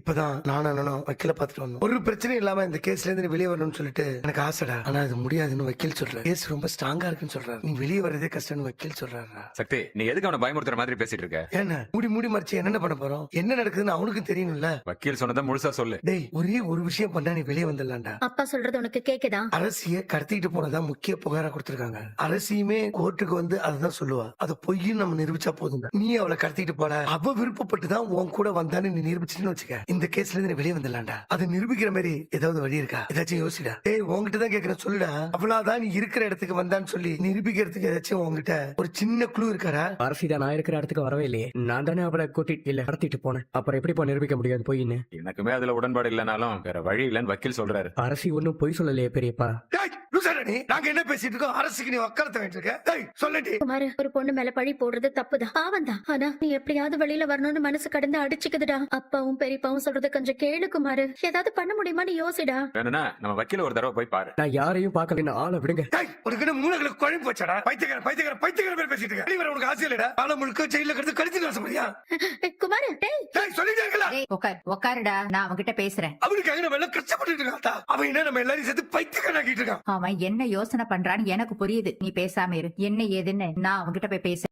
இப்பதான் நானும் வக்கீல பாத்துட்டு வந்தோம். ஒரு பிரச்சனை இல்லாம இந்த கேஸ்ல இருந்து நீ வெளியே வரணும்னு சொல்லிட்டு எனக்கு ஆசைடா. ஆனா அது முடியாதுன்னு வக்கீல் சொல்றாரு. கேஸ் ரொம்ப ஸ்ட்ராங்கா இருக்குன்னு சொல்றாரு. நீ வெளியே வரதே கஷ்டம்னு வக்கீல் சொல்றாரு. சக்தி, நீ எதுக்கு அவனை பயமுறுத்துற மாதிரி பேசிட்டு இருக்க? ஏன்னா மூடி மறைச்சு என்ன பண்ண போறோம்? என்ன நடக்குதுன்னு அவனுக்கு தெரியணும்ல. வக்கீல் சொன்னதை முழுசா சொல்லு. டேய், ஒரே ஒரு விஷயம் பண்ணா நீ வெளியே வந்துடலாம்டா. அப்பா சொல்றது உனக்கு கேக்குதா? அரசிய கடத்திட்டு போனதா முக்கிய புகாரா கொடுத்திருக்காங்க. அரசியுமே கோர்ட்டுக்கு வந்து அதுதான் சொல்லுவா. அது பொய்ன்னு நம்ம நிரூபிச்சா போதும். நீ அவளை கடத்திட்டு போல, அவ விருப்பப்பட்டுதான் உன் கூட வந்தான்னு நீ நிரூபிச்சுன்னு வச்சுக்க, இந்த கேஸ்ல இருந்து வெளியே வந்துடலாம்டா. அது நிரூபிக்கிற மாதிரி ஏதாவது வழி இருக்கா? ஏதாச்சும் யோசிடா. ஏய், உங்ககிட்ட தான் கேக்குறேன், சொல்லுடா. அவ்வளவுதான், நீ இருக்கிற இடத்துக்கு வந்தான்னு சொல்லி நிரூபிக்கிறதுக்கு ஏதாச்சும் உங்ககிட்ட ஒரு சின்ன குழு இருக்காரா? அரசிதா நான் இருக்கிற இடத்துக்கு வரவே இல்லையே. நான் தானே அவளை கூட்டிட்டு இல்ல கடத்திட்டு போனேன். அப்புறம் எப்படி நிரூபிக்க முடியாது போயின்னு? எனக்குமே அதுல உடன்பாடு இல்லைனாலும் வேற வழி இல்லைன்னு வக்கீல் சொல்றாரு. அரசி ஒன்னும் பொய் சொல்லலையே பெரியப்பா. நாங்க என்ன பேசிட்டு இருக்கோம்? அரசுக்கு நீ வக்காலத்தை வேண்டியிருக்க. சொல்லட்டி குமார், ஒரு பொண்ணு மேல பழி போடுறது தப்புதான், பாவம் தான். ஆனா நீ எப்படியாவது வெளியில வரணும்னு மனசு கடந்து அடிச்சுக்குதுடா. அப்பாவும் பெரியப்பாவும் சொல்றது கொஞ்சம் கேளு குமார். ஏதாவது பண்ண முடியுமான்னு யோசிடா. வேணும்னா நம்ம வக்கீல ஒரு தடவை போய் பாரு. நான் யாரையும் பார்க்கல, ஆளை விடுங்க. உனக்கு மூளைகளுக்கு குழம்பு போச்சாடா? பைத்தியக்கார பேர் பேசிட்டு இருக்க. உனக்கு ஆசை இல்லடா? ஆள முழுக்க ஜெயில கிடந்து கழிச்சு ஆசைப்படியா? குமார், சொல்லிட்டே இருக்கலாம். உட்காருடா, நான் அவன்கிட்ட பேசுறேன். அவனுக்காக நம்ம எல்லாம் கஷ்டப்பட்டு இருக்கான். அவன் என்ன நம்ம எல்லாரையும் சேர்த்து பைத்தியக்காரன் ஆக்கிட்டு இருக்கான். அவன் என்ன யோசனை பண்றான்னு எனக்கு புரியுது. நீ பேசாம இரு. என்ன ஏதுன்னு நான் அவன்கிட்ட போய் பேச